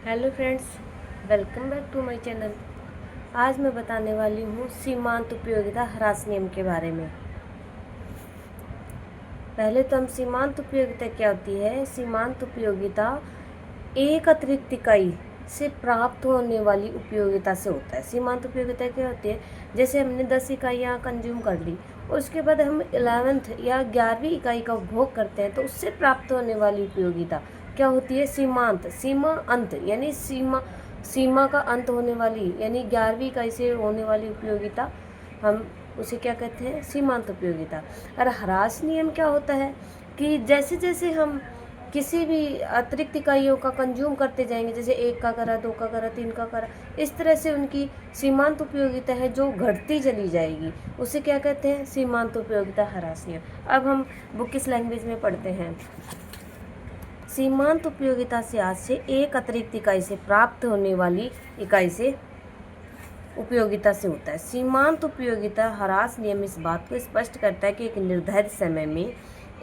Hello friends, welcome back to my channel. आज मैं बताने वाली हूँ सीमांत उपयोगिता ह्रास नियम के बारे में। पहले तो हम सीमांत उपयोगिता क्या होती है। सीमांत उपयोगिता एक अतिरिक्त इकाई से प्राप्त होने वाली उपयोगिता से होता है। सीमांत उपयोगिता क्या होती है, जैसे हमने 10 इकाइयाँ कंज्यूम कर ली और उसके बाद हम 11th या 11वीं इकाई का उपभोग करते हैं, तो उससे प्राप्त होने वाली उपयोगिता क्या होती है, सीमांत। सीमा अंत यानी सीमा का अंत होने वाली यानी 11वीं इकाई से होने वाली उपयोगिता, हम उसे क्या कहते हैं, सीमांत उपयोगिता। और ह्रास नियम क्या होता है कि जैसे जैसे हम किसी भी अतिरिक्त इकाइयों का कंज्यूम करते जाएंगे, जैसे 1 का करा, 2 का करा, 3 का करा, इस तरह से उनकी सीमांत उपयोगिता है जो घटती चली जाएगी, उसे क्या कहते हैं, सीमांत उपयोगिता ह्रास नियम। अब हम बुकिश लैंग्वेज में पढ़ते हैं। सीमांत उपयोगिता से आज से एक अतिरिक्त इकाई से प्राप्त होने वाली इकाई से उपयोगिता से होता है। सीमांत उपयोगिता ह्रास नियम इस बात को स्पष्ट करता है कि एक निर्धारित समय में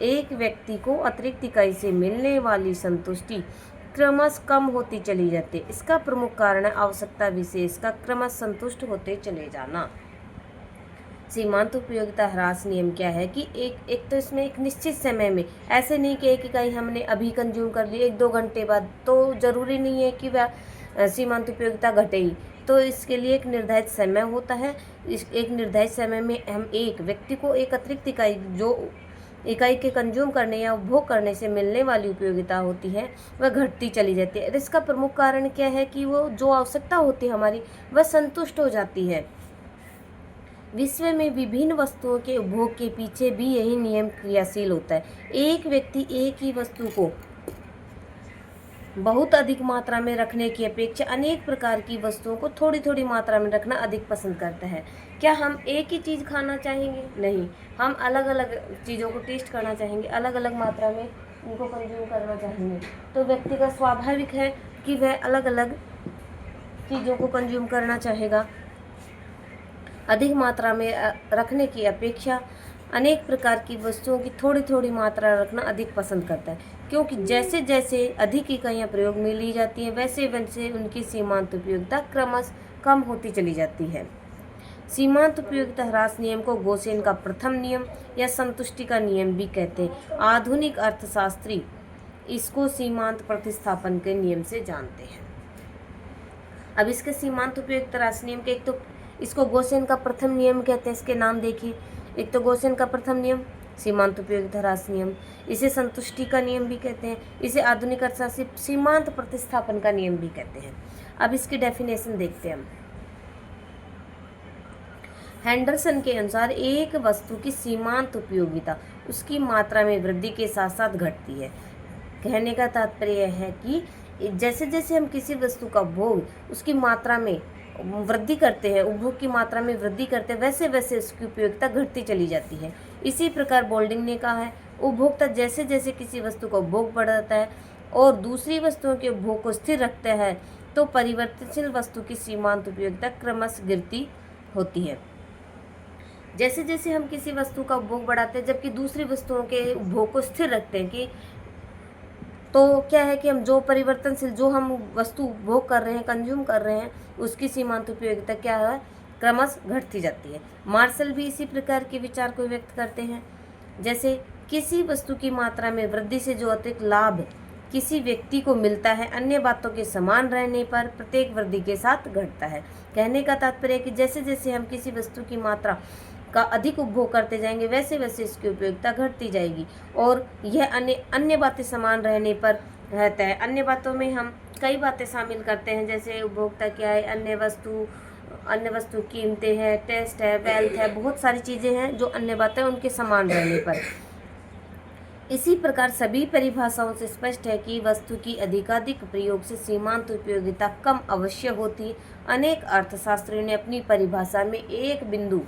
एक व्यक्ति को अतिरिक्त इकाई से मिलने वाली संतुष्टि क्रमश कम होती चली जाती है। इसका प्रमुख कारण है आवश्यकता विशेष का क्रमश संतुष्ट होते चले जाना। सीमांत उपयोगिता ह्रास नियम क्या है कि एक तो इसमें एक निश्चित समय में, ऐसे नहीं कि एक इकाई हमने अभी कंज्यूम कर ली 1-2 घंटे बाद, तो जरूरी नहीं है कि वह सीमांत उपयोगिता घटे ही। तो इसके लिए एक निर्धारित समय होता है। इस एक निर्धारित समय में हम एक व्यक्ति को एक अतिरिक्त इकाई, जो इकाई के कंज्यूम करने या उपभोग करने से मिलने वाली उपयोगिता होती है, वह घटती चली जाती है। इसका प्रमुख कारण क्या है कि वो जो आवश्यकता होती है हमारी, वह संतुष्ट हो जाती है। विश्व में विभिन्न वस्तुओं के उपभोग के पीछे भी यही नियम क्रियाशील होता है। एक व्यक्ति एक ही वस्तु को बहुत अधिक मात्रा में रखने की अपेक्षा अनेक प्रकार की वस्तुओं को थोड़ी थोड़ी मात्रा में रखना अधिक पसंद करता है। क्या हम एक ही चीज़ खाना चाहेंगे? नहीं, हम अलग अलग चीज़ों को टेस्ट करना चाहेंगे, अलग अलग मात्रा में उनको कंज्यूम करना चाहेंगे। तो व्यक्ति का स्वाभाविक है कि वह अलग अलग चीज़ों को कंज्यूम करना चाहेगा। अधिक मात्रा में रखने की अपेक्षा अनेक प्रकार की वस्तुओं की थोड़ी थोड़ी मात्रा रखना अधिक पसंद करता है, क्योंकि जैसे जैसे अधिक इकाइयाँ प्रयोग में ली जाती हैं, वैसे वैसे उनकी सीमांत उपयोगिता क्रमश कम होती चली जाती है। सीमांत उपयोगिता ह्रास नियम को गोसेन का प्रथम नियम या संतुष्टि का नियम भी कहते हैं। आधुनिक अर्थशास्त्री इसको सीमांत प्रतिस्थापन के नियम से जानते हैं। अब इसके सीमांत उपयोगिता ह्रास नियम के, एक तो इसको गोसेन का प्रथम नियम कहते हैं, इसके नाम देखिए। एक तो गोसेन का प्रथम नियम सीमांत उपयोगिता ह्रास नियम, इसे संतुष्टि का नियम भी कहते हैं, इसे आधुनिक अर्थशास्त्री सीमांत प्रतिस्थापन का नियम भी कहते हैं। अब इसकी डेफिनेशन देखते हैं हम। हेंडरसन के अनुसार एक वस्तु की सीमांत उपयोगिता उसकी मात्रा में वृद्धि के साथ साथ घटती है। कहने का तात्पर्य है कि जैसे जैसे हम किसी वस्तु का उपभोग उसकी मात्रा में वृद्धि करते हैं, उपभोग की मात्रा में वृद्धि करते हैं, वैसे वैसे उसकी उपयोगिता घटती चली जाती है। इसी प्रकार बोल्डिंग ने कहा है, उपभोक्ता जैसे जैसे किसी वस्तु का उपभोग बढ़ाता है और दूसरी वस्तुओं के उपभोग को स्थिर रखता है, तो परिवर्तनशील वस्तु की सीमांत उपयोगिता क्रमश गिरती होती है। जैसे जैसे हम किसी वस्तु का उपभोग बढ़ाते हैं, जबकि दूसरी वस्तुओं के उपभोग को स्थिर रखते हैं, कि तो क्या है कि हम जो परिवर्तनशील, जो हम वस्तु उपभोग कर रहे हैं, कंज्यूम कर रहे हैं, उसकी सीमांत उपयोगिता क्या है, क्रमश घटती जाती है। मार्शल भी इसी प्रकार के विचार को व्यक्त करते हैं। जैसे किसी वस्तु की मात्रा में वृद्धि से जो अतिरिक्त लाभ किसी व्यक्ति को मिलता है, अन्य बातों के समान रहने पर प्रत्येक वृद्धि के साथ घटता है। कहने का तात्पर्य है कि जैसे जैसे हम किसी वस्तु की मात्रा का अधिक उपभोग करते जाएंगे, वैसे वैसे इसकी उपयोगिता घटती जाएगी, और यह अन्य बातें समान रहने पर रहता है। अन्य बातों में हम कई बातें शामिल करते हैं, जैसे उपभोक्ता क्या है, अन्य वस्तु कीमतें हैं, टेस्ट है, वेल्थ है, बहुत सारी चीज़ें हैं जो अन्य बातें उनके समान रहने पर। इसी प्रकार सभी परिभाषाओं से स्पष्ट है कि वस्तु की अधिकाधिक प्रयोग से सीमांत उपयोगिता कम अवश्य होती। अनेक अर्थशास्त्रियों ने अपनी परिभाषा में एक बिंदु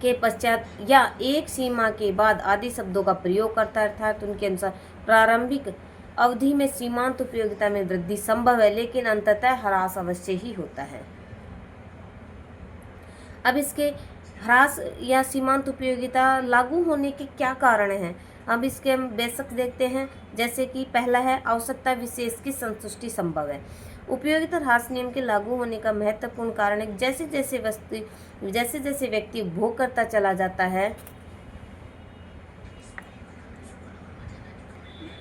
के पश्चात या एक सीमा के बाद आदि शब्दों का प्रयोग करता है, अर्थात उनके अनुसार प्रारंभिक अवधि में सीमांत उपयोगिता में वृद्धि संभव है, लेकिन अंततः ह्रास अवश्य ही होता है। अब इसके ह्रास या सीमांत उपयोगिता लागू होने के क्या कारण हैं? अब इसके हम बेसिक्स देखते हैं। जैसे कि पहला है, आवश्यकता विशेष की संतुष्टि संभव है। उपयोगिता ह्रास नियम के लागू होने का महत्वपूर्ण कारण है जैसे जैसे व्यक्ति उपभोग करता चला जाता है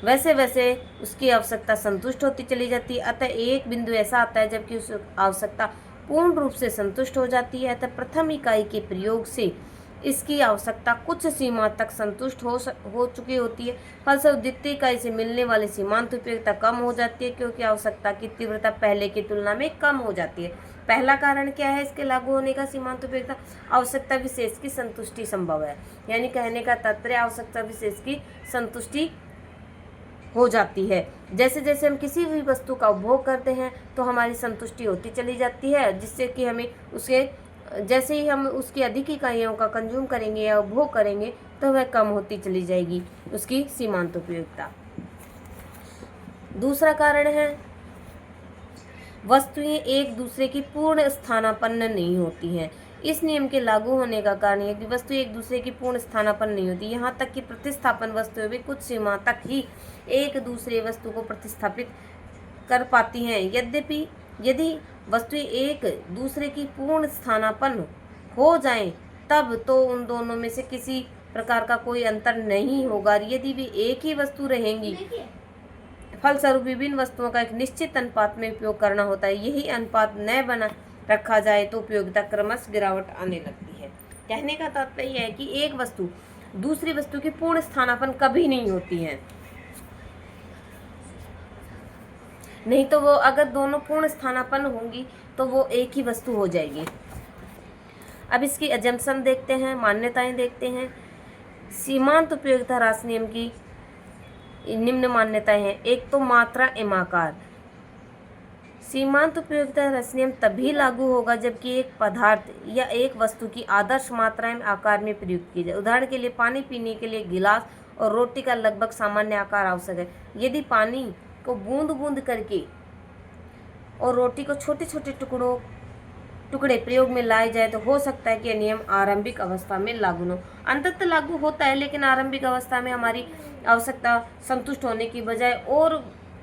वैसे वैसे उसकी आवश्यकता संतुष्ट होती चली जाती है। अतः एक बिंदु ऐसा आता है जबकि उस आवश्यकता पूर्ण रूप से संतुष्ट हो जाती है। अतः प्रथम इकाई के प्रयोग से इसकी आवश्यकता कुछ सीमा तक संतुष्ट हो चुकी होती है। फलस्वरूप द्वितीय इकाई से मिलने वाली सीमांत उपयोगिता कम हो जाती है क्योंकि आवश्यकता की तीव्रता पहले की तुलना में कम हो जाती है। पहला कारण क्या है इसके लागू होने का सीमांत उपयोगिता? आवश्यकता विशेष की संतुष्टि संभव है। यानी कहने का तात्पर्य आवश्यकता विशेष की संतुष्टि हो जाती है। जैसे जैसे हम किसी भी वस्तु का उपभोग करते हैं तो हमारी संतुष्टि होती चली जाती है, जिससे कि हमें उसके जैसे ही हम उसकी अधिक इकाइयों का कंज्यूम करेंगे या उपभोग करेंगे तो वह कम होती चली जाएगी उसकी सीमांत उपयोगिता। दूसरा कारण है, वस्तुएं एक दूसरे की पूर्ण स्थानापन्न नहीं होती हैं। इस नियम के लागू होने का कारण है कि वस्तु एक दूसरे की पूर्ण स्थानापन्न नहीं होती, यहाँ तक कि प्रतिस्थापन वस्तुएं भी कुछ सीमा तक ही एक दूसरे वस्तु को प्रतिस्थापित कर पाती हैं। यद्यपि यदि वस्तुएं एक दूसरे की पूर्ण स्थानापन्न हो जाएं, तब तो उन दोनों में से किसी प्रकार का कोई अंतर नहीं होगा। यदि वे एक ही वस्तु रहेंगी, फलस्वरूप विभिन्न वस्तुओं का एक निश्चित अनुपात में उपयोग करना होता है। यही अनुपात न बना रखा जाए तो उपयोगिता क्रमशः गिरावट आने लगती है। कहने का तात्पर्य है कि एक वस्तु दूसरी वस्तु की पूर्ण स्थानापन्न कभी नहीं होती है। नहीं तो वो अगर दोनों पूर्ण स्थानापन्न होंगी तो वो एक ही वस्तु हो जाएगी। अब इसकी अजम्पशन देखते हैं, मान्यताएं देखते हैं। सीमांत उपयोगिता ह्रास नियम की निम्न मान्यताएं हैं। एक तो मात्रा एवं आकार। सीमांत उपयोगिता ह्रास नियम तभी लागू होगा जबकि एक पदार्थ या एक वस्तु की आदर्श मात्रा एवं आकार में प्रयुक्त की जाए। उदाहरण के लिए पानी पीने के लिए गिलास और रोटी का लगभग सामान्य आकार आवश्यक है। यदि पानी को बूंद बूंद करके और रोटी को छोटे छोटे टुकड़े प्रयोग में लाए जाए तो हो सकता है कि यह नियम आरंभिक अवस्था में लागू न हो। अंततः लागू होता है, लेकिन आरंभिक अवस्था में हमारी आवश्यकता संतुष्ट होने की बजाय और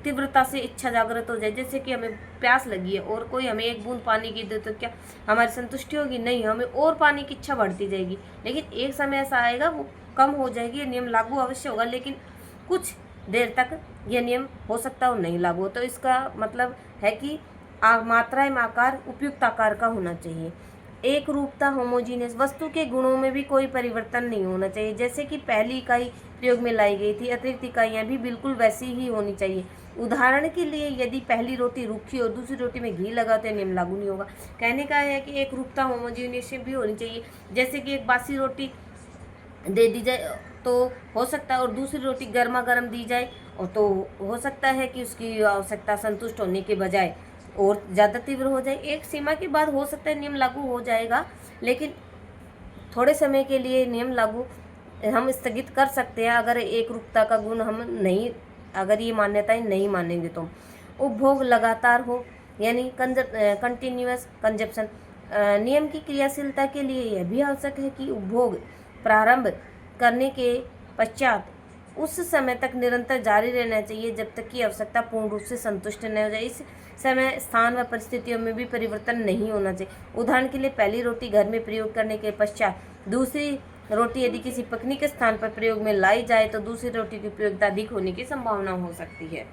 तीव्रता से इच्छा जागृत हो जाए। जैसे कि हमें प्यास लगी है और कोई हमें एक बूंद पानी की दे तो क्या हमारी संतुष्टि होगी? नहीं, हमें और पानी की इच्छा बढ़ती जाएगी। लेकिन एक समय ऐसा आएगा वो कम हो जाएगी। ये नियम लागू अवश्य होगा, लेकिन कुछ देर तक यह नियम हो सकता है और नहीं लागू हो। तो इसका मतलब है कि मात्रा एवं आकार उपयुक्त आकार का होना चाहिए। एक रूपता, होमोजीनियस, वस्तु के गुणों में भी कोई परिवर्तन नहीं होना चाहिए। जैसे कि पहली इकाई प्रयोग में लाई गई थी, अतिरिक्त इकाइयाँ भी बिल्कुल वैसी ही होनी चाहिए। उदाहरण के लिए यदि पहली रोटी रूखी और दूसरी रोटी में घी लगा तो नियम लागू नहीं होगा। कहने का है कि एक रूपता, होमोजीनियस भी होनी चाहिए। जैसे कि एक बासी रोटी दे दी जाए तो हो सकता है और दूसरी रोटी गर्मा गर्म दी जाए और तो हो सकता है कि उसकी आवश्यकता संतुष्ट होने के बजाय और ज़्यादा तीव्र हो जाए। एक सीमा के बाद हो सकता है नियम लागू हो जाएगा, लेकिन थोड़े समय के लिए नियम लागू हम स्थगित कर सकते हैं अगर एक रूपता का गुण हम नहीं, अगर ये मान्यताएं नहीं मानेंगे तो। उपभोग लगातार हो, यानी कंटिन्यूअस कंजप्शन। नियम की क्रियाशीलता के लिए यह भी आवश्यक है कि उपभोग प्रारंभ करने के पश्चात उस समय तक निरंतर जारी रहना चाहिए जब तक कि आवश्यकता पूर्ण रूप से संतुष्ट न हो जाए। इस समय, स्थान व परिस्थितियों में भी परिवर्तन नहीं होना चाहिए। उदाहरण के लिए पहली रोटी घर में प्रयोग करने के पश्चात दूसरी रोटी यदि किसी पकने के स्थान पर प्रयोग में लाई जाए तो दूसरी रोटी की उपयोगिता अधिक होने की संभावना हो सकती है।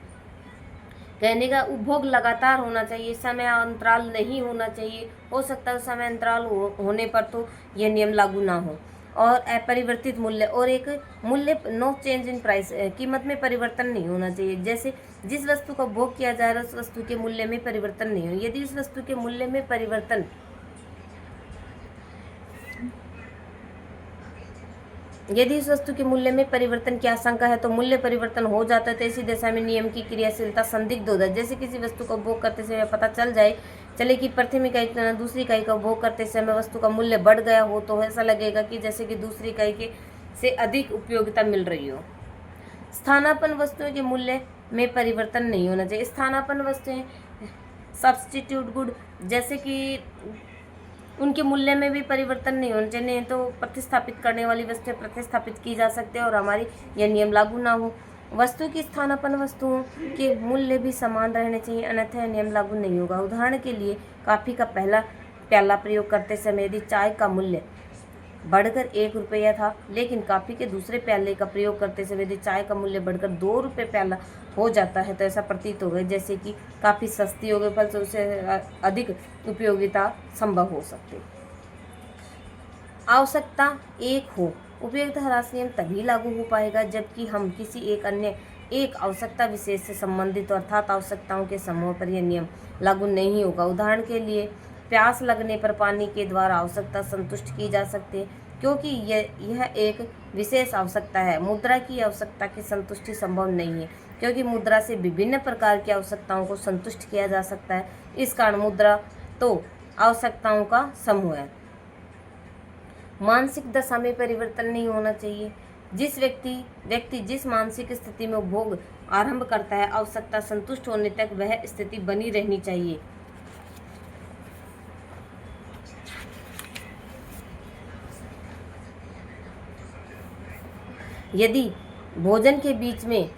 कहने का उपभोग लगातार होना चाहिए, समय अंतराल नहीं होना चाहिए। हो सकता है समय अंतराल होने पर तो यह नियम लागू ना हो। और अपरिवर्तित मूल्य, और एक मूल्य, नो चेंज इन प्राइस, कीमत में परिवर्तन नहीं होना चाहिए। जैसे जिस वस्तु का उपभोग किया जा रहा है उस वस्तु के मूल्य में परिवर्तन नहीं हो। यदि उस वस्तु के मूल्य में परिवर्तन की आशंका है तो मूल्य परिवर्तन हो जाता है तो इसी दशा में नियम की क्रियाशीलता संदिग्ध हो जाए। जैसे किसी वस्तु का उपभोग करते समय पता चले कि प्रथम इकाई दूसरी इकाई का उपभोग करते समय वस्तु का मूल्य बढ़ गया हो तो ऐसा लगेगा कि जैसे कि दूसरी इकाई के से अधिक उपयोगिता मिल रही हो। स्थानापन्न वस्तुओं के मूल्य में परिवर्तन नहीं होना चाहिए। स्थानापन्न वस्तुएं सब्स्टिट्यूट गुड, जैसे कि उनके मूल्य में भी परिवर्तन नहीं होना चाहिए, नहीं तो प्रतिस्थापित करने वाली वस्तुएं प्रतिस्थापित की जा सकती है और हमारी यह नियम लागू ना हो। वस्तु की स्थानापन्न वस्तुओं के मूल्य भी समान रहने चाहिए, अन्यथा यह नियम लागू नहीं होगा। उदाहरण के लिए कॉफ़ी का पहला प्याला प्रयोग करते समय यदि चाय का मूल्य बढ़कर 1 रुपया था, लेकिन कॉफ़ी के दूसरे प्याले का प्रयोग करते समय यदि चाय का मूल्य बढ़कर 2 रुपये प्याला हो जाता है, तो ऐसा प्रतीत होगा जैसे कि काफ़ी सस्ती हो गई, फल से उसे अधिक उपयोगिता संभव हो सकती। आवश्यकता एक हो, उपयोगिता ह्रास नियम तभी लागू हो पाएगा जबकि हम किसी एक आवश्यकता विशेष से संबंधित अर्थात आवश्यकताओं के समूह पर यह नियम लागू नहीं होगा। उदाहरण के लिए प्यास लगने पर पानी के द्वारा आवश्यकता संतुष्ट की जा सकती है, क्योंकि यह एक विशेष आवश्यकता है। मुद्रा की आवश्यकता की संतुष्टि संभव नहीं है, क्योंकि मुद्रा से विभिन्न प्रकार की आवश्यकताओं को संतुष्ट किया जा सकता है। इस कारण मुद्रा तो आवश्यकताओं का समूह है। मानसिक दशा में परिवर्तन नहीं होना चाहिए। जिस व्यक्ति जिस मानसिक स्थिति में उपभोग आरंभ करता है, आवश्यकता संतुष्ट होने तक वह स्थिति बनी रहनी चाहिए। यदि भोजन के बीच में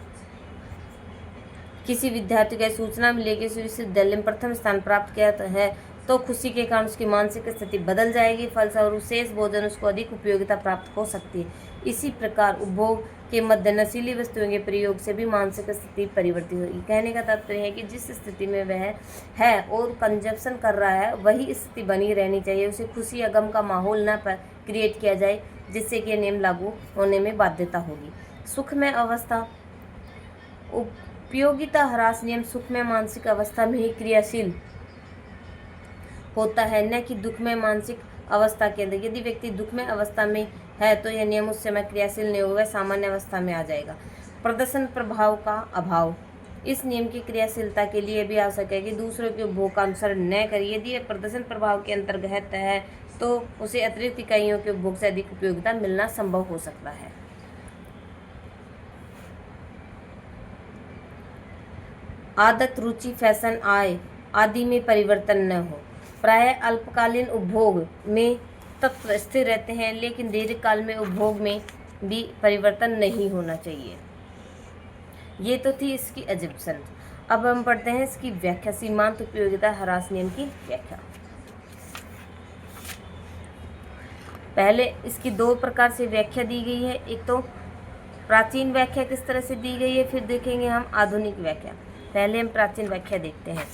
किसी विद्यार्थी को सूचना मिले कि विश्वविद्यालय में प्रथम स्थान प्राप्त किया है, तो खुशी के कारण उसकी मानसिक स्थिति बदल जाएगी, फलस्वरूप शेष भोजन उसको अधिक उपयोगिता प्राप्त हो सकती है। इसी प्रकार उपभोग के मध्य नशीली वस्तुओं के प्रयोग से भी मानसिक स्थिति परिवर्तित होगी। कहने का तात्पर्य है कि जिस स्थिति में वह है और कंजप्शन कर रहा है, वही स्थिति बनी रहनी चाहिए। उसे खुशी या गम का माहौल न क्रिएट किया जाए, जिससे कि नियम लागू होने में बाध्यता होगी। सुखमय अवस्था, उपयोगिता ह्रास नियम सुखमय मानसिक अवस्था में ही क्रियाशील होता है, न कि दुखमय मानसिक अवस्था के अंदर। यदि व्यक्ति दुखमय अवस्था में है तो यह नियम उस समय क्रियाशील नहीं होगा, सामान्य अवस्था में आ जाएगा। प्रदर्शन प्रभाव का अभाव, इस नियम की क्रियाशीलता के लिए भी आवश्यक है कि दूसरों के उपभोग का अनुसरण न करे। यदि यह प्रदर्शन प्रभाव के अंतर्गत है तो उसे अतिरिक्त इकाइयों के उपभोग से अधिक उपयोगिता मिलना संभव हो सकता है। आदत, रुचि, फैशन, आय आदि में परिवर्तन न हो। प्रायः अल्पकालीन उपभोग में तत्व स्थिर रहते हैं, लेकिन दीर्घकाल में उपभोग में भी परिवर्तन नहीं होना चाहिए। ये तो थी इसकी अजम्पशन। अब हम पढ़ते हैं इसकी व्याख्या, सीमांत उपयोगिता ह्रास नियम की व्याख्या। पहले इसकी 2 प्रकार से व्याख्या दी गई है। एक तो प्राचीन व्याख्या किस तरह से दी गई है, फिर देखेंगे हम आधुनिक व्याख्या। पहले हम प्राचीन व्याख्या देखते हैं।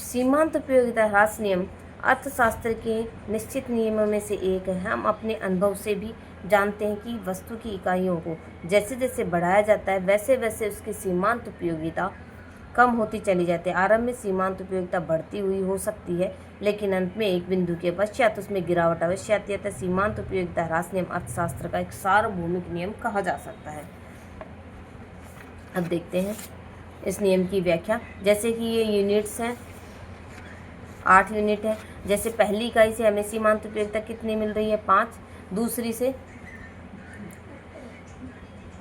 सीमांत उपयोगिता ह्रास नियम अर्थशास्त्र के निश्चित नियमों में से एक है। हम अपने अनुभव से भी जानते हैं कि वस्तु की इकाइयों को जैसे जैसे बढ़ाया जाता है, वैसे वैसे उसकी सीमांत उपयोगिता कम होती चली जाती है। आरंभ में सीमांत उपयोगिता बढ़ती हुई हो सकती है, लेकिन अंत में एक बिंदु के पश्चात उसमें गिरावट अवश्य आती है। सीमांत उपयोगिता ह्रास नियम अर्थशास्त्र का एक सार्वभौमिक नियम कहा जा सकता है। अब देखते हैं इस नियम की व्याख्या। जैसे कि ये यूनिट्स हैं, 8 यूनिट है। जैसे पहली इकाई से हमें सीमांत उपयोगिता कितनी मिल रही है, 5, दूसरी से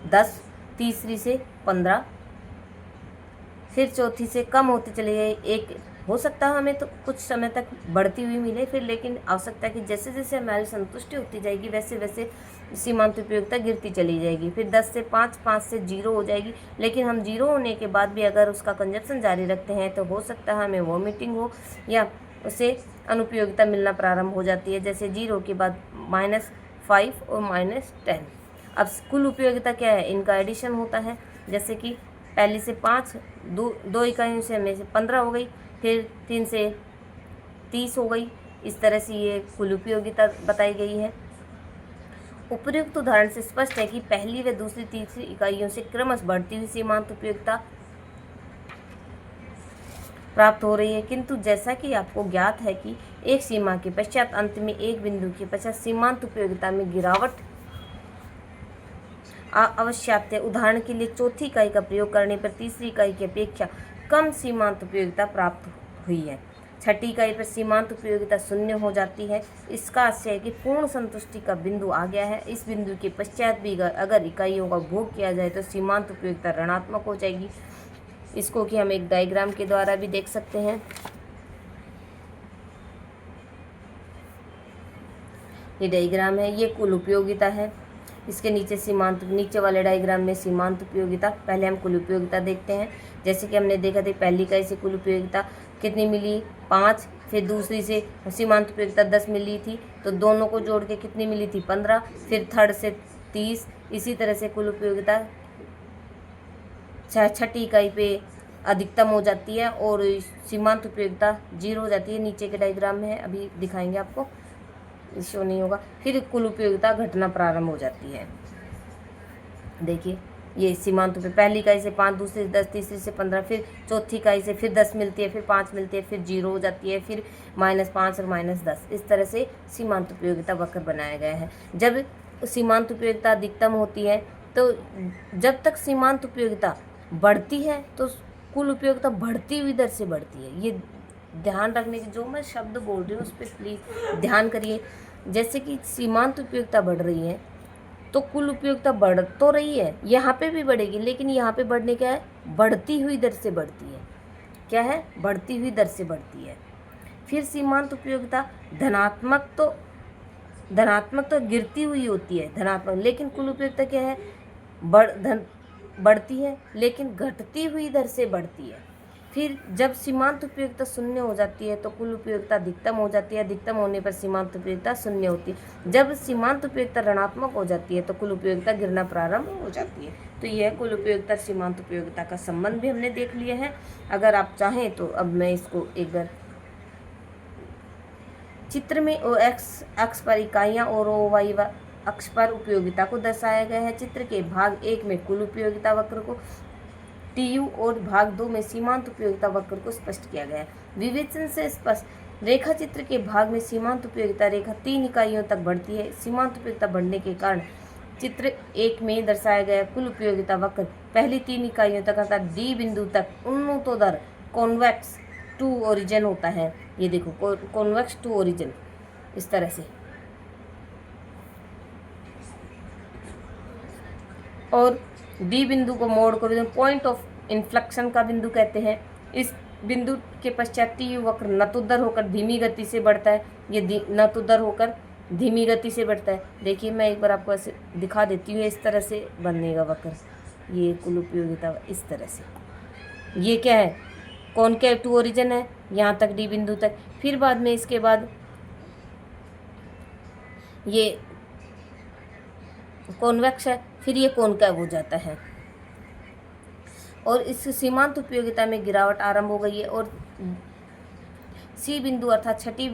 10, तीसरी से 15, फिर चौथी से कम होती चली गई। एक हो सकता है हमें तो कुछ समय तक बढ़ती हुई मिले, फिर लेकिन आवश्यकता कि जैसे जैसे हमारी संतुष्टि होती जाएगी वैसे वैसे सीमांत उपयोगिता गिरती चली जाएगी। फिर 10 से 5, 5 से 0 हो जाएगी। लेकिन हम 0 होने के बाद भी अगर उसका कंजप्शन जारी रखते हैं तो हो सकता है हमें वॉमिटिंग हो या उसे अनुपयोगिता मिलना प्रारंभ हो जाती है। जैसे 0 के बाद -5 और -10। अब कुल उपयोगिता क्या है, इनका एडिशन होता है। जैसे कि पहली से 5, 2 इकाइयों से हमें से 15 हो गई, फिर 3 से 30 हो गई। इस तरह से ये कुल उपयोगिता बताई गई है। उपर्युक्त उदाहरण से स्पष्ट है कि पहली व दूसरी तीसरी इकाइयों से क्रमशः बढ़ती हुई सीमांत उपयोगिता प्राप्त हो रही है, किंतु जैसा कि आपको ज्ञात है कि एक सीमा के पश्चात अंत में एक बिंदु के पश्चात सीमांत उपयोगिता में गिरावट अवश्य। उदाहरण के लिए चौथी इकाई का प्रयोग करने पर तीसरी इकाई की अपेक्षा कम सीमांत उपयोगिता प्राप्त हुई है। छठी इकाई पर सीमांत उपयोगिता 0 हो जाती है। इसका आशय है कि पूर्ण संतुष्टि का बिंदु आ गया है। इस बिंदु के पश्चात भी अगर इकाइयों का उपभोग किया जाए तो सीमांत उपयोगिता ऋणात्मक हो जाएगी। इसको कि हम एक डायग्राम के द्वारा भी देख सकते हैं। ये डायग्राम है, ये कुल उपयोगिता है। इसके नीचे सीमांत, नीचे वाले डायग्राम में सीमांत उपयोगिता। पहले हम कुल उपयोगिता देखते हैं। जैसे कि हमने देखा था पहली इकाई से कुल उपयोगिता कितनी मिली 5, फिर दूसरी से सीमांत उपयोगिता 10 मिली थी, तो दोनों को जोड़ के कितनी मिली थी 15, फिर थर्ड से 30। इसी तरह से कुल उपयोगिता छठी इकाई पे अधिकतम हो जाती है और सीमांत उपयोगिता 0 हो जाती है। नीचे के डायग्राम में है, अभी दिखाएंगे आपको, शो नहीं होगा। फिर कुल उपयोगिता घटना प्रारंभ हो जाती है। देखिए ये सीमांत पे पहली इकाई से 5, दूसरी से 10, तीसरी से 15, फिर चौथी इकाई से फिर 10 मिलती है, फिर 5 मिलती है, फिर 0 हो जाती है, फिर -5 और -10। इस तरह से सीमांत उपयोगिता वक्र बनाया गया है। जब सीमांत उपयोगिता अधिकतम होती है तो जब तक सीमांत उपयोगिता बढ़ती है तो कुल उपयोगिता बढ़ती हुई दर से बढ़ती है। ये ध्यान रखने की, जो मैं शब्द बोल रही हूँ उस पर प्लीज़ ध्यान करिए। जैसे कि सीमांत उपयोगिता बढ़ रही है तो कुल उपयोगिता बढ़ तो रही है, यहाँ पे भी बढ़ेगी, लेकिन यहाँ पे बढ़ने क्या है, बढ़ती हुई दर से बढ़ती है। क्या है, बढ़ती हुई दर से बढ़ती है। फिर सीमांत उपयोगिता धनात्मक तो गिरती हुई होती है, धनात्मक, लेकिन कुल उपयोगिता क्या है, बढ़ती है लेकिन घटती हुई दर से बढ़ती है। फिर जब सीमांत उपयोगिता 0 हो जाती है तो कुल उपयोगिता अधिकतम हो जाती है, अधिकतम होने पर सीमांत उपयोगिता 0 होती है। जब सीमांत उपयोगिता ऋणात्मक हो जाती है तो कुल उपयोगिता गिरना प्रारंभ हो जाती है। तो यह कुल उपयोगिता सीमांत उपयोगिता का संबंध भी हमने देख लिया है। अगर आप चाहें तो अब मैं इसको एक बार चित्र में OX अक्ष पर इकाइयाँ और OY अक्ष पर उपयोगिता को दर्शाया गया है। चित्र के भाग 1 में कुल उपयोगिता वक्र को, TU और भाग 2 में सीमांत उपयोगिता वक्र को स्पष्ट किया गया है। विवेचन से स्पष्ट, रेखा चित्र के भाग में सीमांत उपयोगिता रेखा 3 इकाइयों तक बढ़ती है। सीमांत उपयोगिता बढ़ने के कारण चित्र 1 में दर्शाया गया कुल उपयोगिता वक्र पहली 3 इकाइयों तक अर्थात D बिंदु तक उन्नतोदर कॉन्वेक्स टू ओरिजिन होता है। ये देखो कॉन्वेक्स टू ओरिजिन, इस तरह से। और डी बिंदु को मोड़ को पॉइंट ऑफ इन्फ्लेक्शन का बिंदु कहते हैं। इस बिंदु के पश्चात TU वक्र नतोदर होकर धीमी गति से बढ़ता है। ये नतोदर होकर धीमी गति से बढ़ता है। देखिए मैं एक बार आपको ऐसे दिखा देती हूँ, इस तरह से बनेगा वक्र। ये कुल उपयोगिता इस तरह से। ये क्या है, कॉनकेव टू ओरिजिन है, यहाँ तक डी बिंदु तक। फिर बाद में इसके बाद ये कॉन्वेक्स है, फिर ये कॉनकेव हो जाता है। और इस सीमांत उपयोगिता में गिरावट आरंभ हो गई है और C बिंदु अर्थात छठी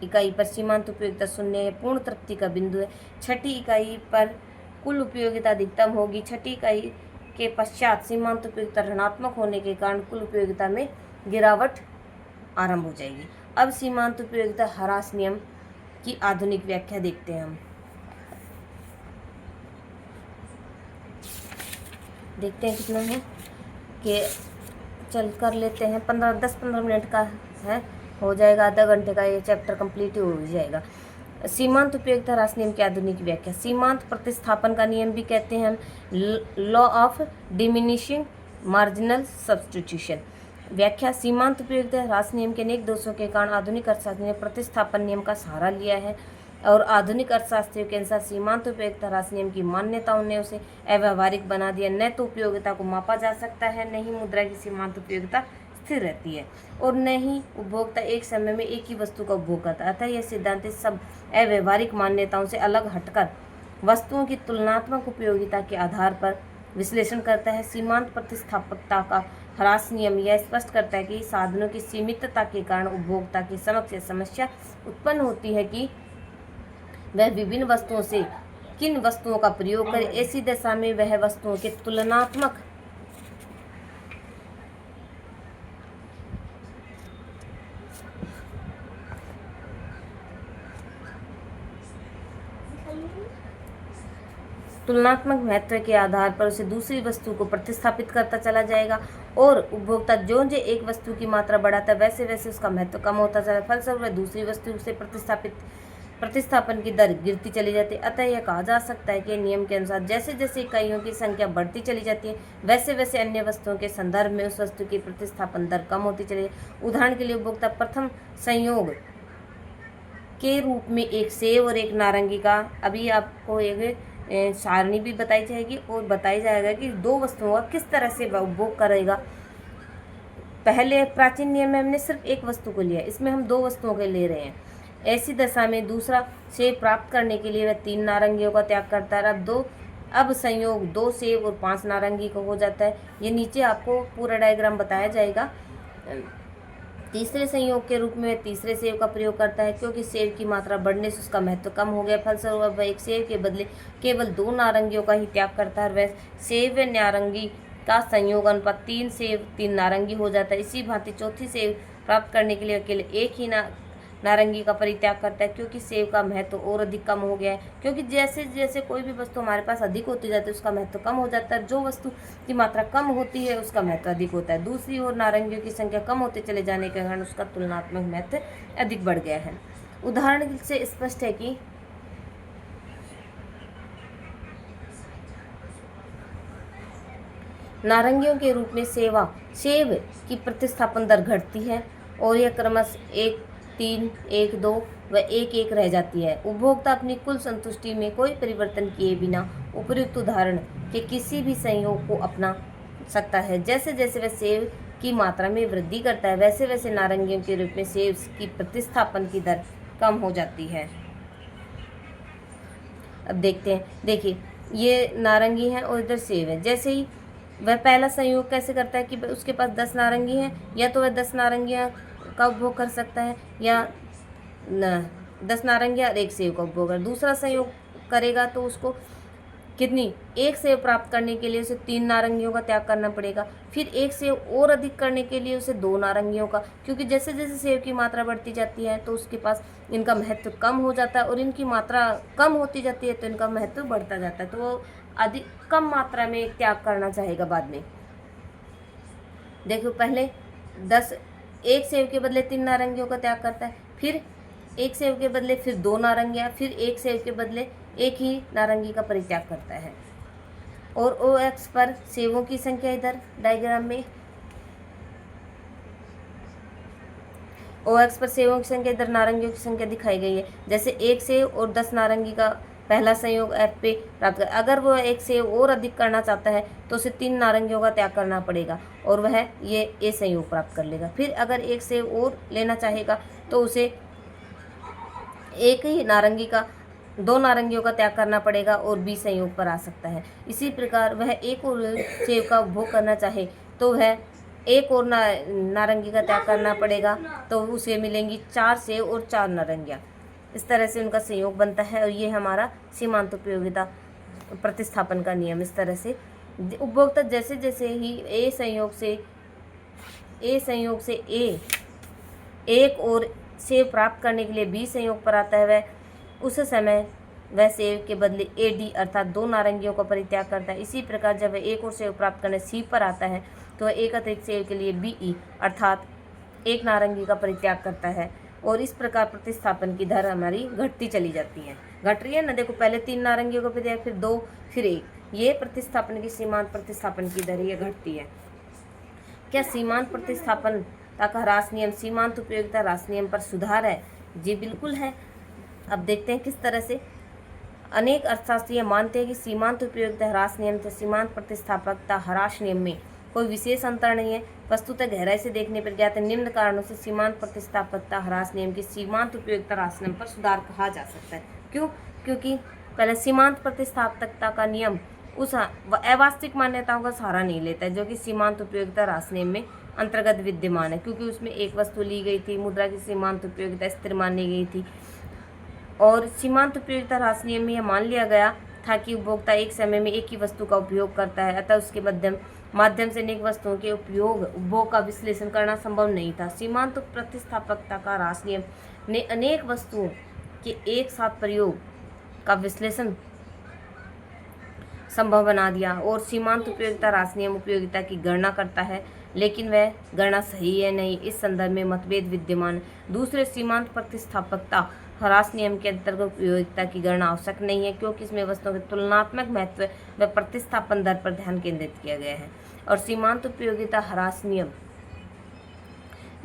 इकाई पर सीमांत उपयोगिता 0 है, पूर्ण तृप्ति का बिंदु है। छठी इकाई पर कुल उपयोगिता अधिकतम होगी। छठी इकाई के पश्चात सीमांत उपयोगिता ऋणात्मक होने के कारण कुल उपयोगिता में गिरावट आरंभ हो जाएगी। अब सीमांत उपयोगिता ह्रास नियम की आधुनिक व्याख्या देखते हैं हम। देखते हैं कितना है कि चल कर लेते हैं, 10-15 मिनट का है, हो जाएगा, आधा घंटे का ये चैप्टर कंप्लीट हो जाएगा। सीमांत उपयोगिता ह्रास नियम की आधुनिक व्याख्या। सीमांत प्रतिस्थापन का नियम भी कहते हैं हम, law of diminishing marginal substitution. व्याख्या। सीमांत उपयोगिता ह्रास नियम के अनेक दोषों के कारण आधुनिक अर्थशास्त्रियों ने प्रतिस्थापन नियम का सहारा लिया है और आधुनिक अर्थशास्त्रियों के अनुसार सीमांत उपयोगिता ह्रास नियम की मान्यताओं ने उसे अव्यावहारिक बना दिया। न तो उपयोगिता को मापा जा सकता है, न ही मुद्रा की सीमांत उपयोगिता स्थिर रहती है और न ही उपभोक्ता एक समय में एक ही वस्तु का उपभोग करता है। अतः यह सिद्धांत इस सब अव्यवहारिक मान्यताओं से अलग हटकर वस्तुओं की तुलनात्मक उपयोगिता के आधार पर विश्लेषण करता है। सीमांत प्रतिस्थापकता का ह्रास नियम यह स्पष्ट करता है कि साधनों की सीमितता के कारण उपभोक्ता के समक्ष समस्या उत्पन्न होती है कि वह विभिन्न वस्तुओं से किन वस्तुओं का प्रयोग करे। ऐसी दशा में वह वस्तुओं के तुलनात्मक महत्व के आधार पर उसे दूसरी वस्तु को प्रतिस्थापित करता चला जाएगा और उपभोक्ता जो एक वस्तु की मात्रा बढ़ाता है वैसे वैसे उसका महत्व कम होता चला, फलस्वरूप वह दूसरी वस्तु से प्रतिस्थापन की दर गिरती चली जाती है। अतः यह कहा जा सकता है कि नियम के अनुसार जैसे जैसे इकाइयों की संख्या बढ़ती चली जाती है वैसे वैसे अन्य वस्तुओं के संदर्भ में उस वस्तु की प्रतिस्थापन दर कम होती चली जाती है। उदाहरण के लिए उपभोक्ता प्रथम संयोग के रूप में एक सेब और एक नारंगी का अभी आपको एक सारणी भी बताई जाएगी और बताई जाएगा कि दो वस्तुओं का किस तरह से उपभोग करेगा। पहले प्राचीन नियम में हमने सिर्फ एक वस्तु को लिया, इसमें हम दो वस्तुओं के ले रहे हैं। ऐसी दशा में दूसरा सेब प्राप्त करने के लिए वह 3 नारंगियों का त्याग करता है। अब संयोग 2 सेब और 5 नारंगी का हो जाता है। ये नीचे आपको पूरा डायग्राम बताया जाएगा। तीसरे संयोग के रूप में वह तीसरे सेब का प्रयोग करता है, क्योंकि सेब की मात्रा बढ़ने से उसका महत्व कम हो गया। फलस्वरूप वह एक सेब के बदले केवल 2 नारंगियों का ही त्याग करता है। वह सेब व नारंगी का संयोग अनुपात 3 सेब 3 नारंगी हो जाता है। इसी भांति चौथी सेब प्राप्त करने के लिए अकेले एक ही नारंगी का परित्याग करता है, क्योंकि सेब का महत्व और अधिक कम हो गया है। क्योंकि जैसे जैसे कोई भी वस्तु हमारे पास अधिक होती जाती है उसका महत्व कम हो जाता है। जो वस्तु की मात्रा कम होती है उसका महत्व अधिक होता है। दूसरी ओर नारंगियों की संख्या कम होते चले जाने के कारण उसका तुलनात्मक महत्व अधिक बढ़ गया है। उदाहरण से स्पष्ट है कि नारंगियों के रूप में सेब की प्रतिस्थापन दर घटती है और यह क्रमशः 1, 3, 1, 2 व 1, 1 रह जाती है। उपभोक्ता अपनी कुल संतुष्टि में कोई परिवर्तन किए बिना उपर्युक्त उदाहरण के किसी भी संयोग को अपना सकता है। जैसे जैसे वह सेब की मात्रा में वृद्धि करता है वैसे वैसे नारंगियों के रूप में सेब की प्रतिस्थापन की दर कम हो जाती है। अब देखते हैं, देखिए ये नारंगी है और इधर सेब है। जैसे ही वह पहला संयोग कैसे करता है कि उसके पास 10 नारंगी हैं, या तो वह 10 नारंगियाँ का उपभोग कर सकता है या 10 नारंगियाँ और 1 सेब का उपभोग कर। दूसरा संयोग करेगा तो उसको कितनी 1 सेब प्राप्त करने के लिए उसे 3 नारंगियों का त्याग करना पड़ेगा। फिर 1 सेब और अधिक करने के लिए उसे 2 नारंगियों का, क्योंकि जैसे जैसे सेब की मात्रा बढ़ती जाती है तो उसके पास इनका महत्व कम हो जाता है और इनकी मात्रा कम होती जाती है तो इनका महत्व बढ़ता जाता है। तो वो अधिक कम मात्रा में त्याग करना चाहेगा बाद में। देखो पहले 1 सेब के बदले 3 नारंगियों का त्याग करता है, फिर 1 सेब के बदले फिर 2 नारंगियाँ, फिर 1 सेब के बदले 1 ही नारंगी का परित्याग करता है। और OX पर सेबों की संख्या इधर डायग्राम में OX पर सेबों की संख्या इधर नारंगियों की संख्या दिखाई गई है। जैसे 1 सेब और 10 नारंगी का पहला संयोग F पे प्राप्त कर, अगर वह 1 सेब और अधिक करना चाहता है तो उसे 3 नारंगियों का त्याग करना पड़ेगा और वह ये A संयोग प्राप्त कर लेगा। फिर अगर 1 सेब और लेना चाहेगा तो उसे 1 ही नारंगी का 2 नारंगियों का त्याग करना पड़ेगा और B संयोग पर आ सकता है। इसी प्रकार वह 1 और सेब का उपभोग करना चाहे तो वह 1 और नारंगी का त्याग करना पड़ेगा, तो उसे मिलेंगी 4 सेब और 4 नारंगियाँ। इस तरह से उनका संयोग बनता है और ये हमारा सीमांत उपयोगिता प्रतिस्थापन का नियम। इस तरह से उपभोक्ता जैसे जैसे ही A संयोग से एक और सेब प्राप्त करने के लिए B संयोग पर आता है, उस समय वह सेब के बदले AD अर्थात 2 नारंगियों का परित्याग करता है। इसी प्रकार जब वह 1 और सेब प्राप्त करने C पर आता है तो वह एक अतिरिक्त सेब के लिए BE अर्थात 1 नारंगी का परित्याग करता है और इस प्रकार प्रतिस्थापन की दर हमारी घटती चली जाती है। घट रही है ना, देखो पहले 3 नारंगियों का परित्याग, फिर 2, फिर 1। ये प्रतिस्थापन की सीमांत प्रतिस्थापन की दर ये घटती है। क्या सीमांत प्रतिस्थापन का ह्रास नियम सीमांत उपयोगिता ह्रास नियम पर सुधार है? जी बिल्कुल है। अब देखते हैं किस तरह से। अनेक अर्थशास्त्री मानते हैं कि सीमांत उपयोगिता ह्रास नियम से सीमांत प्रतिस्थापकता ह्रास नियम में कोई विशेष अंतर नहीं है। वस्तुतः गहराई से देखने पर ज्ञात निम्न कारणों से सीमांत प्रतिस्थापकता ह्रास नियम की सीमांत उपयोगिता ह्रास नियम पर सुधार कहा जा सकता है। क्यों? क्योंकि पहले सीमांत प्रतिस्थापकता का नियम उस अवास्तविक मान्यताओं का सहारा नहीं लेता है जो कि सीमांत उपयोगिता ह्रास नियम में अंतर्गत विद्यमान है, क्योंकि उसमें एक वस्तु ली गई थी, मुद्रा की सीमांत उपयोगिता स्थिर मानी गई थी और सीमांत उपयोगिता ह्रास नियम में यह मान लिया गया था कि उपभोक्ता एक समय में एक ही वस्तु का उपयोग करता है, अतः उसके माध्यम से अनेक वस्तुओं के उपभोग का विश्लेषण करना संभव नहीं था। सीमांत प्रतिस्थापकता का ह्रास नियम ने अनेक वस्तुओं के एक साथ प्रयोग का विश्लेषण संभव बना दिया और सीमांत उपयोगिता ह्रास नियम उपयोगिता की गणना करता है, लेकिन वह गणना सही है नहीं, इस संदर्भ में मतभेद विद्यमान। दूसरे सीमांत प्रतिस्थापकता ह्रास नियम के अंतर्गत उपयोगिता की गणना आवश्यक नहीं है, क्योंकि इसमें वस्तुओं के तुलनात्मक महत्व व प्रतिस्थापन दर पर ध्यान केंद्रित किया गया है। और सीमांत उपयोगिता ह्रास नियम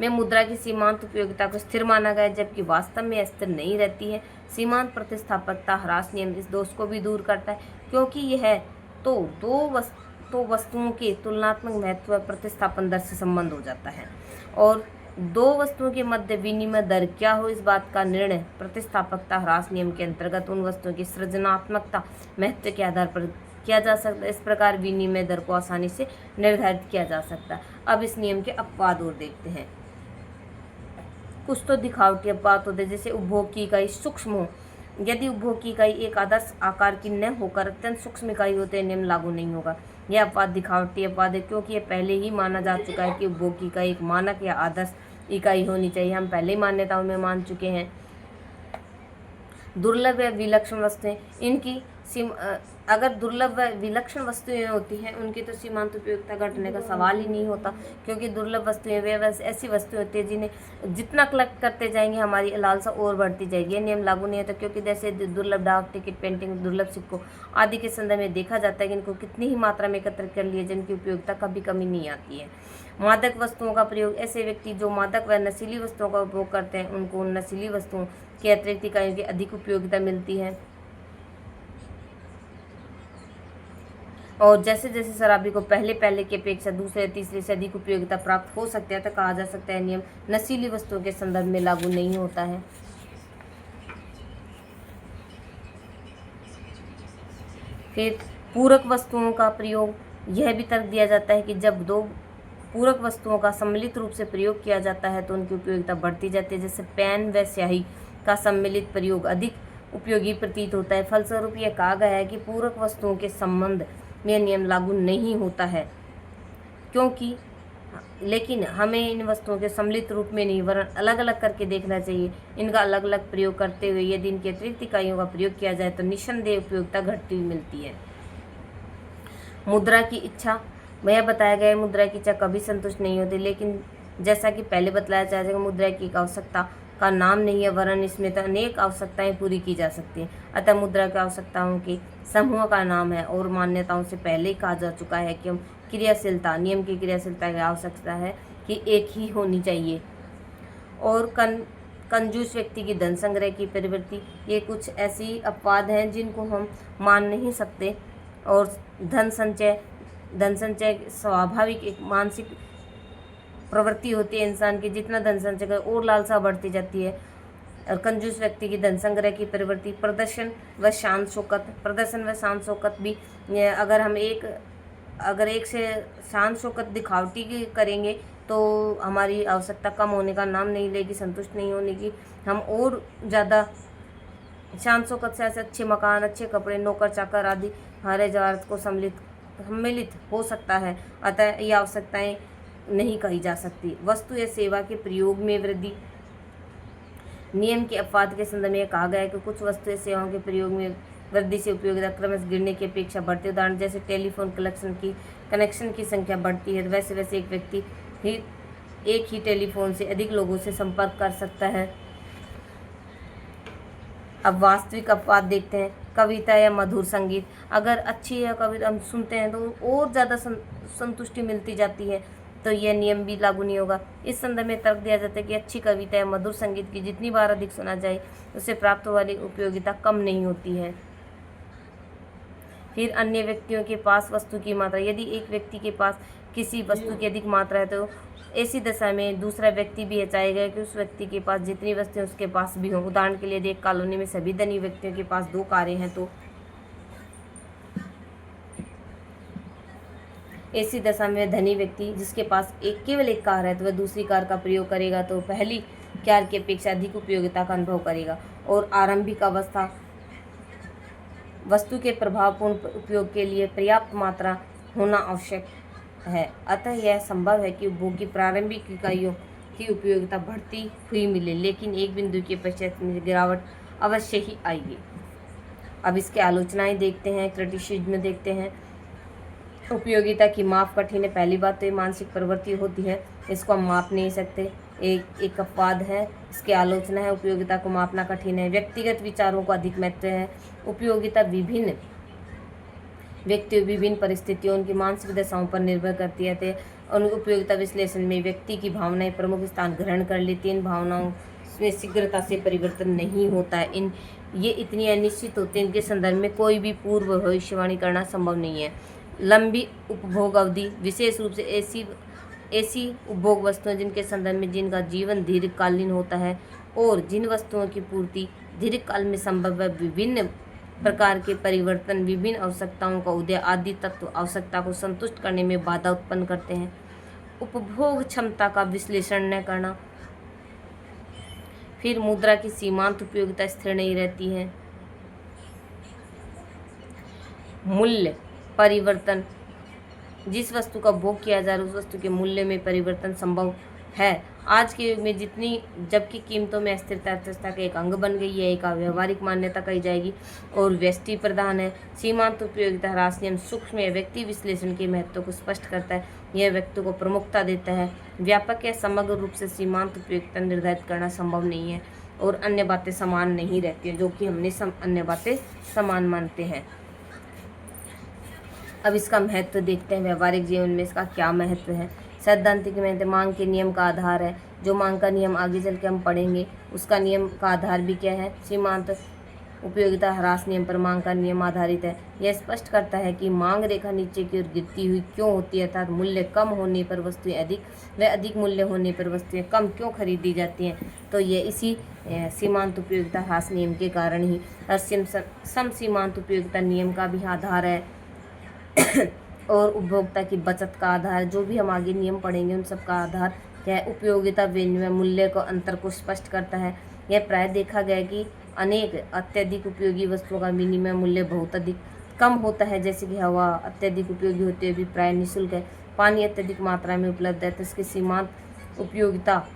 में मुद्रा की सीमांत उपयोगिता को स्थिर माना गया, जबकि वास्तव में स्थिर नहीं रहती है। सीमांत प्रतिस्थापकता ह्रास नियम इस दोष को भी दूर करता है, क्योंकि यह तो वस्तुओं के तुलनात्मक महत्व प्रतिस्थापन दर से संबंध हो जाता है, और दो वस्तुओं के मध्य विनिमय दर क्या हो इस बात का निर्णय प्रतिस्थापकता ह्रास नियम के अंतर्गत उन वस्तुओं की सृजनात्मकता महत्व के आधार पर किया जा सकता है। इस प्रकार विनिमय दर को आसानी से निर्धारित किया जा सकता है। अब इस नियम के अपवाद और देखते हैं। कुछ तो दिखावटी अपवाद होते हैं, जैसे उपभोग की इकाई सूक्ष्म हो। यदि उपभोग की इकाई एक आदर्श आकार की न होकर अत्यंत सूक्ष्म इकाई होते हैं, नियम लागू नहीं होगा। यह अपवाद दिखावटी अपवाद है, क्योंकि यह पहले ही माना जा चुका है कि उपभोग की इकाई एक मानक या आदर्श इकाई होनी चाहिए। हम पहले ही मान्यताओं में मान चुके हैं। दुर्लभ या विलक्षण वस्तुएं, इनकी अगर दुर्लभ व विलक्षण वस्तुएं होती हैं, उनकी तो सीमांत उपयोगिता घटने का सवाल ही नहीं होता, क्योंकि दुर्लभ वस्तुएं वे ऐसी वस्तुएं होती है जिन्हें जितना कलेक्ट करते जाएंगे हमारी लालसा और बढ़ती जाएगी। ये नियम लागू नहीं होता, क्योंकि जैसे दुर्लभ डाक टिकट, पेंटिंग, दुर्लभ सिक्कों आदि के संदर्भ में देखा जाता है कि इनको कितनी ही मात्रा में एकत्र कर लिए जिनकी उपयोगिता कभी कमी नहीं आती है। मादक वस्तुओं का प्रयोग, ऐसे व्यक्ति जो मादक व नशीली वस्तुओं का उपयोग करते हैं, उनको उन नशीली वस्तुओं की अतिरिक्त इकाइयों की अधिक उपयोगिता मिलती है। और जैसे जैसे शराबी को पहले की अपेक्षा दूसरे तीसरे से अधिक उपयोगिता प्राप्त हो सकती है, तो कहा जा सकता है नियम नशीली वस्तुओं के संदर्भ में लागू नहीं होता है। फिर पूरक वस्तुओं का प्रयोग, यह भी तर्क दिया जाता है कि जब दो पूरक वस्तुओं का सम्मिलित रूप से प्रयोग किया जाता है तो उनकी उपयोगिता बढ़ती जाती है। जैसे पेन व स्याही का सम्मिलित प्रयोग अधिक उपयोगी प्रतीत होता है। फलस्वरूप यह कहा गया है कि पूरक वस्तुओं के संबंध में नियम लागू नहीं होता है, क्योंकि लेकिन हमें इन वस्तुओं के सम्मिलित रूप में नहीं वरन अलग अलग करके देखना चाहिए। इनका अलग अलग प्रयोग करते हुए यदि इनकी अतिरिक्त इकाइयों का प्रयोग किया जाए तो निस्संदेह उपयोगिता घटती हुई मिलती है। मुद्रा की इच्छा, वह बताया गया है मुद्रा की इच्छा कभी संतुष्ट नहीं होती, लेकिन जैसा कि पहले बताया जाएगा मुद्रा की एक आवश्यकता का नाम नहीं है, वरन इसमें तो अनेक आवश्यकताएं पूरी की जा सकती हैं। अतः मुद्रा की आवश्यकताओं के समूह का नाम है, और मान्यताओं से पहले ही कहा जा चुका है कि हम क्रियाशीलता, नियम की क्रियाशीलता की आवश्यकता है कि एक ही होनी चाहिए। और कंजूस व्यक्ति की धन संग्रह की प्रवृत्ति, ये कुछ ऐसी अपवाद हैं जिनको हम मान नहीं सकते। और धन संचय स्वाभाविक एक मानसिक प्रवृत्ति होती है इंसान की, जितना धन संचय करे और लालसा बढ़ती जाती है। और कंजूस व्यक्ति की धन संग्रह की प्रवृत्ति, प्रदर्शन व शान शौकत भी, अगर एक से शान शौकत दिखावटी की करेंगे तो हमारी आवश्यकता कम होने का नाम नहीं लेगी, संतुष्ट नहीं होने की। हम और ज़्यादा शान शौकत से ऐसे अच्छे मकान, अच्छे कपड़े, नौकर चाकर आदि हमारे जवारत को सम्मिलित हो सकता है। अतः ये आवश्यकताएं नहीं कही जा सकती। वस्तु या सेवा के प्रयोग में वृद्धि, नियम के अपवाद के संदर्भ में कहा गया है कि कुछ वस्तु या सेवाओं के प्रयोग में वृद्धि से उपयोगिता क्रमशः गिरने की अपेक्षा बढ़ती है। उदाहरण जैसे टेलीफोन कनेक्शन की संख्या बढ़ती है, वैसे वैसे एक व्यक्ति एक ही टेलीफोन से अधिक लोगों से संपर्क कर सकता है। अब वास्तविक अपवाद देखते हैं। कविता या मधुर संगीत, अगर अच्छी या कविता हम सुनते हैं तो और ज़्यादा संतुष्टि मिलती जाती है, तो यह नियम भी लागू नहीं होगा। इस संदर्भ में तर्क दिया जाता है कि अच्छी कविता या मधुर संगीत की जितनी बार अधिक सुना जाए उससे प्राप्त होने वाली उपयोगिता कम नहीं होती है। फिर अन्य व्यक्तियों के पास वस्तु की मात्रा, यदि एक व्यक्ति के पास किसी वस्तु की अधिक मात्रा है तो ऐसी दशा में दूसरा व्यक्ति भी चाहेगा कि उस व्यक्ति के पास जितनी वस्तुएं उसके पास भी हों। उदाहरण के लिए यदि एक कॉलोनी में सभी धनी व्यक्तियों के पास 2 कारें हैं तो ऐसी दशा में धनी व्यक्ति जिसके पास केवल एक कार है तो वह दूसरी कार का प्रयोग करेगा, तो पहली कार की अपेक्षा अधिक उपयोगिता का अनुभव करेगा। और आरंभिक अवस्था, वस्तु के प्रभावपूर्ण उपयोग के लिए पर्याप्त मात्रा होना आवश्यक है। अतः यह संभव है कि उपभोग की प्रारंभिक इकाइयों की उपयोगिता बढ़ती हुई मिले, लेकिन एक बिंदु की पश्चात गिरावट अवश्य ही आएगी। अब इसके आलोचनाएं देखते हैं, क्रिटिसिज्म देखते हैं। उपयोगिता की माप कठिन है। पहली बात तो ये मानसिक प्रवृत्ति होती है, इसको हम माप नहीं सकते, एक अपवाद है। इसकी आलोचना है, उपयोगिता को मापना कठिन है। व्यक्तिगत विचारों को अधिक महत्व है। उपयोगिता विभिन्न व्यक्ति विभिन्न परिस्थितियों उनकी मानसिक दशाओं पर निर्भर करती है। उन उपयोगिता विश्लेषण में व्यक्ति की भावनाएं प्रमुख स्थान ग्रहण कर लेती हैं। इन भावनाओं में शीघ्रता से परिवर्तन नहीं होता है। ये इतनी अनिश्चित होते हैं, इनके संदर्भ में कोई भी पूर्व भविष्यवाणी करना संभव नहीं है। लंबी उपभोग अवधि, विशेष रूप से ऐसी उपभोग वस्तुएं जिनके संदर्भ में जिनका जीवन दीर्घकालीन होता है और जिन वस्तुओं की पूर्ति दीर्घकाल में संभव है। विभिन्न प्रकार के परिवर्तन विभिन्न आवश्यकताओं का उदय आदि तत्व आवश्यकता को संतुष्ट करने में बाधा उत्पन्न करते हैं। उपभोग क्षमता का विश्लेषण न करना। फिर मुद्रा की सीमांत उपयोगिता स्थिर नहीं रहती है। मूल्य परिवर्तन, जिस वस्तु का भोग किया जा रहा है उस वस्तु के मूल्य में परिवर्तन संभव है आज के युग में जबकि कीमतों में अस्थिरता अर्थव्यवस्था का एक अंग बन गई है, एक व्यवहारिक मान्यता कही जाएगी और व्यष्टि प्रधान है। सीमांत उपयोगिता ह्रास नियम सूक्ष्म या व्यक्ति विश्लेषण के महत्व को स्पष्ट करता है। यह व्यक्ति को प्रमुखता देता है। व्यापक या समग्र रूप से सीमांत उपयोगिता निर्धारित करना संभव नहीं है और अन्य बातें समान नहीं रहती हैं, जो कि हमने अन्य बातें समान मानते हैं। अब इसका महत्व देखते हैं। व्यवहारिक जीवन में इसका क्या महत्व है। सैद्धांतिक महत्व मांग के नियम का आधार है। जो मांग का नियम आगे चल के हम पढ़ेंगे, उसका नियम का आधार भी क्या है? सीमांत उपयोगिता ह्रास नियम पर मांग का नियम आधारित है। यह स्पष्ट करता है कि मांग रेखा नीचे की ओर गिरती हुई क्यों होती है, अर्थात मूल्य कम होने पर वस्तुएं अधिक व अधिक मूल्य होने पर वस्तुएं कम क्यों खरीदी जाती हैं। तो ये इसी सीमांत उपयोगिता ह्रास नियम के कारण ही सम सीमांत उपयोगिता नियम का भी आधार है और उपभोक्ता की बचत का आधार। जो भी हम आगे नियम पढ़ेंगे उन सब का आधार क्या है? उपयोगिता विनिमय मूल्य को अंतर को स्पष्ट करता है। यह प्राय देखा गया कि अनेक अत्यधिक उपयोगी वस्तुओं का विनिमय मूल्य बहुत अधिक कम होता है। जैसे कि हवा अत्यधिक उपयोगी होती है, भी प्राय निःशुल्क है। पानी अत्यधिक मात्रा में उपलब्ध है तो इसकी सीमांत उपयोगिता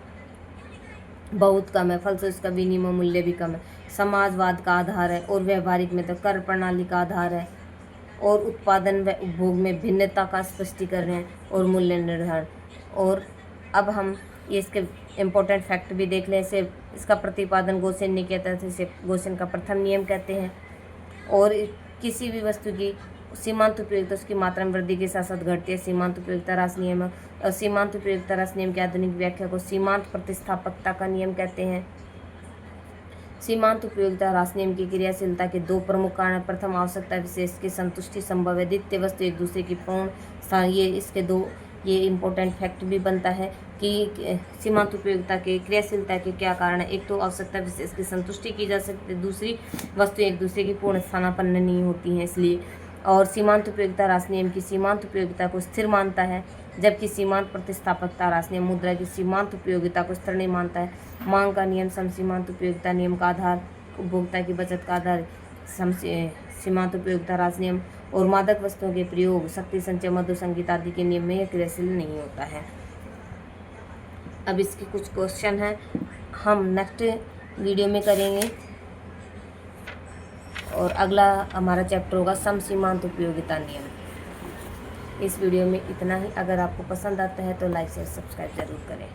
बहुत कम है, फलस्वरूप इसका विनिमय मूल्य भी कम है। समाजवाद का आधार है और व्यवहारिक में तो कर प्रणाली का आधार है और उत्पादन व उपभोग में भिन्नता का स्पष्टीकरण है और मूल्य निर्धारण। और अब हम ये इसके इम्पोर्टेंट फैक्ट भी देख लें। इसे इसका प्रतिपादन गोसेन ने किया था, इसे गोसेन का प्रथम नियम कहते हैं। और किसी भी वस्तु की सीमांत उपयोगिता उसकी मात्रा में वृद्धि के साथ साथ घटती है। सीमांत उपयोगिता ह्रास नियम और सीमांत उपयोगिता ह्रास नियम की आधुनिक व्याख्या को सीमांत प्रतिस्थापकता का नियम कहते हैं। सीमांत उपयोगिता ह्रास नियम की क्रियाशीलता के दो प्रमुख कारण। प्रथम, आवश्यकता विशेष की संतुष्टि संभव है। द्वितीय, वस्तु एक दूसरे की पूर्ण स्थान। ये इम्पोर्टेंट फैक्ट भी बनता है कि सीमांत उपयोगिता के क्रियाशीलता के क्या कारण है। एक तो आवश्यकता विशेष की संतुष्टि की जा सकती है, दूसरी वस्तु एक दूसरे की पूर्ण स्थानापन्न नहीं होती हैं इसलिए। और सीमांत उपयोगिता ह्रास नियम की सीमांत उपयोगिता को स्थिर मानता है, जबकि सीमांत प्रतिस्थापकता ह्रास नियम मुद्रा की सीमांत उपयोगिता को स्थिर नहीं मानता है। मांग का नियम सम सीमांत उपयोगिता नियम का आधार, उपभोक्ता की बचत का आधार सीमांत उपयोगिता ह्रास नियम और मादक वस्तुओं के प्रयोग, शक्ति संचय, मधुर संगीत आदि के नियम में यह क्रियाशील नहीं होता है। अब इसके कुछ क्वेश्चन हैं, हम नेक्स्ट वीडियो में करेंगे। और अगला हमारा चैप्टर होगा सम सीमांत उपयोगिता नियम। इस वीडियो में इतना ही। अगर आपको पसंद आता है तो लाइक शेयर सब्सक्राइब जरूर करें।